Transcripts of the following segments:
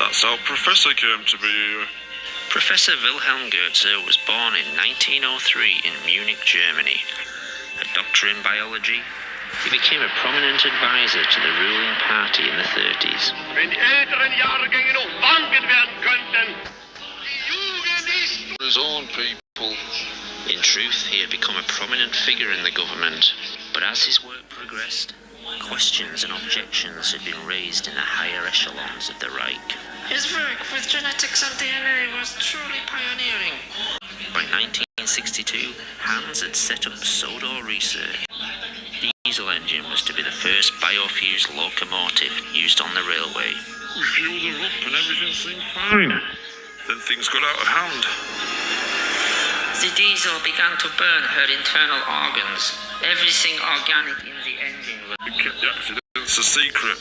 That's how Professor came to be here. Professor Wilhelm Goetze was born in 1903 in Munich, Germany. A doctor in biology, he became a prominent advisor to the ruling party in the 30s. Wenn die älteren Jahrgänge noch wanken werden könnten, die Jugend ist... His own people. In truth, he had become a prominent figure in the government, but as his work progressed, questions and objections had been raised in the higher echelons of the Reich. His work with genetics and DNA was truly pioneering. By 1962, Hans had set up Sodor Research. The diesel engine was to be the first biofuel locomotive used on the railway. We fueled her up and everything seemed fine. Then things got out of hand. The diesel began to burn her internal organs. Everything organic in the engine was... We kept the accidents a secret,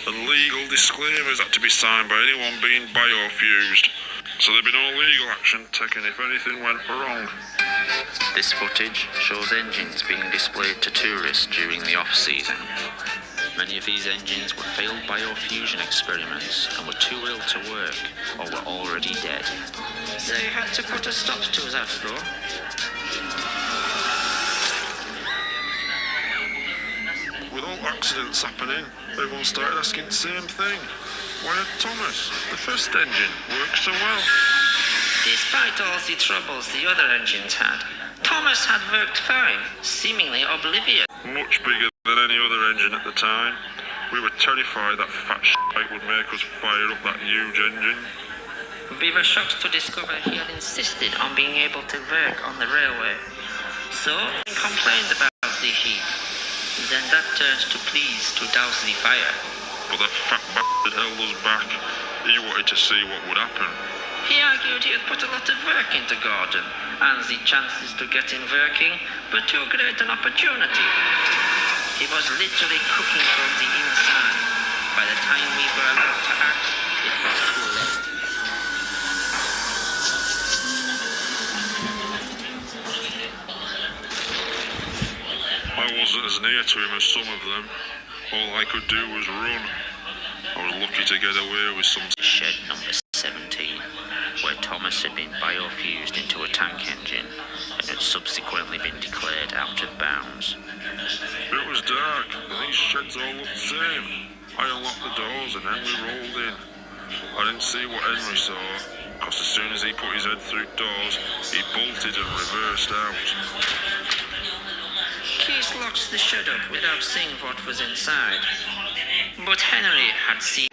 and legal disclaimers had to be signed by anyone being biofused. So there'd be no legal action taken if anything went wrong. This footage shows engines being displayed to tourists during the off-season. Many of these engines were failed biofusion experiments and were too ill to work or were already dead. They had to put a stop to that, though. With all accidents happening, everyone started asking the same thing. Why had Thomas, the first engine, worked so well? Despite all the troubles the other engines had, Thomas had worked fine, seemingly oblivious. Much bigger than any other engine at the time. We were terrified that fat shite would make us fire up that huge engine. We were shocked to discover he had insisted on being able to work on the railway. So, he complained about the heat. Then that turned to pleas to douse the fire. But that fat bastard held us back. He wanted to see what would happen. He argued he had put a lot of work into Gordon, and the chances to get him working were too great an opportunity. He was literally cooking from the inside. By the time we were allowed to act, it was too late. I wasn't as near to him as some of them. All I could do was run. I was lucky to get away with some... Shed number 17, where Thomas had been biofused into a tank engine and had subsequently been declared out of bounds. It was dark, and these sheds all looked the same. I unlocked the doors and then we rolled in. I didn't see what Henry saw, because as soon as he put his head through doors, he bolted and reversed out. Keith locked the shed up without seeing what was inside. But Henry had seen...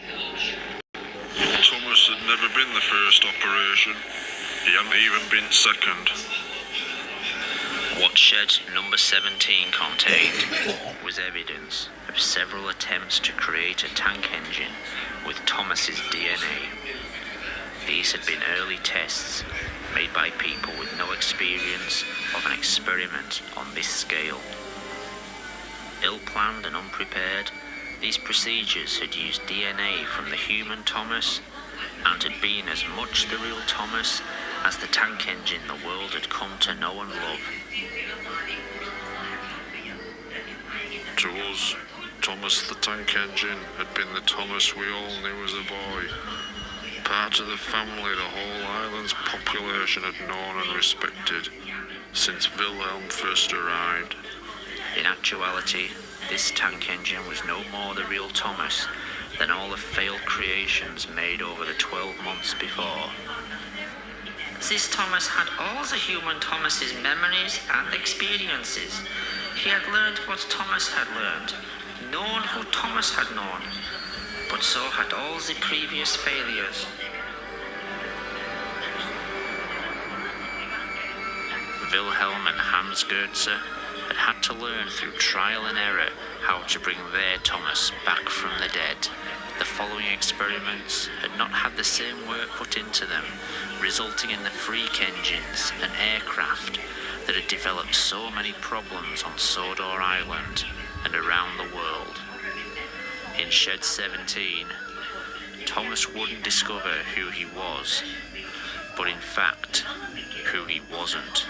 Thomas had never been the first operation. He hadn't even been second. What shed number 17 contained was evidence of several attempts to create a tank engine with Thomas's DNA. These had been early tests made by people with no experience of an experiment on this scale. Ill-planned and unprepared, these procedures had used DNA from the human Thomas and had been as much the real Thomas as the tank engine the world had come to know and love. To us, Thomas the tank engine had been the Thomas we all knew as a boy. Part of the family the whole island's population had known and respected since Wilhelm first arrived. In actuality, this tank engine was no more the real Thomas than all the failed creations made over the 12 months before. This Thomas had all the human Thomas's memories and experiences. He had learned what Thomas had learned, known who Thomas had known, but so had all the previous failures. Wilhelm and Hans Goetze had had to learn through trial and error how to bring their Thomas back from the dead. The following experiments had not had the same work put into them, resulting in the freak engines and aircraft that had developed so many problems on Sodor Island and around the world. In Shed 17, Thomas wouldn't discover who he was, but in fact, who he wasn't.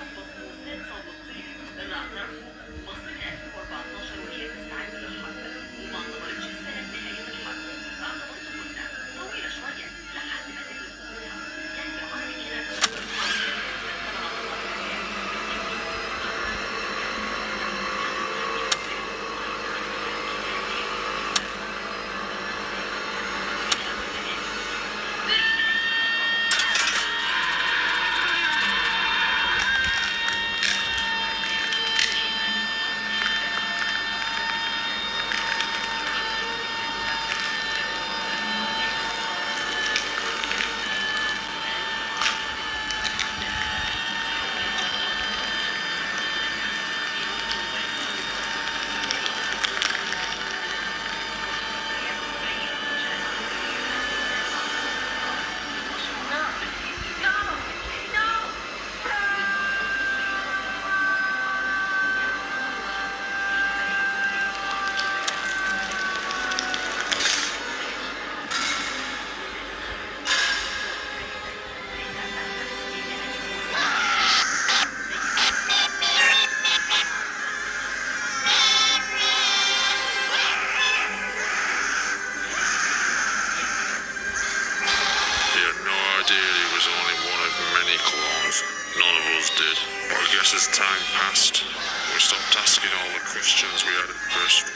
did. But I guess as time passed, we stopped asking all the questions we had at first.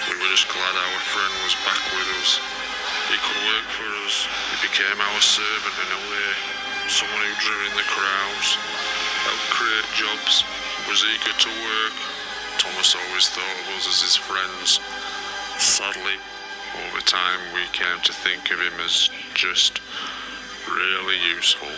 We were just glad our friend was back with us. He could work for us. He became our servant in a way. Someone who drew in the crowds, helped create jobs, was eager to work. Thomas always thought of us as his friends. Sadly, over time we came to think of him as just really useful.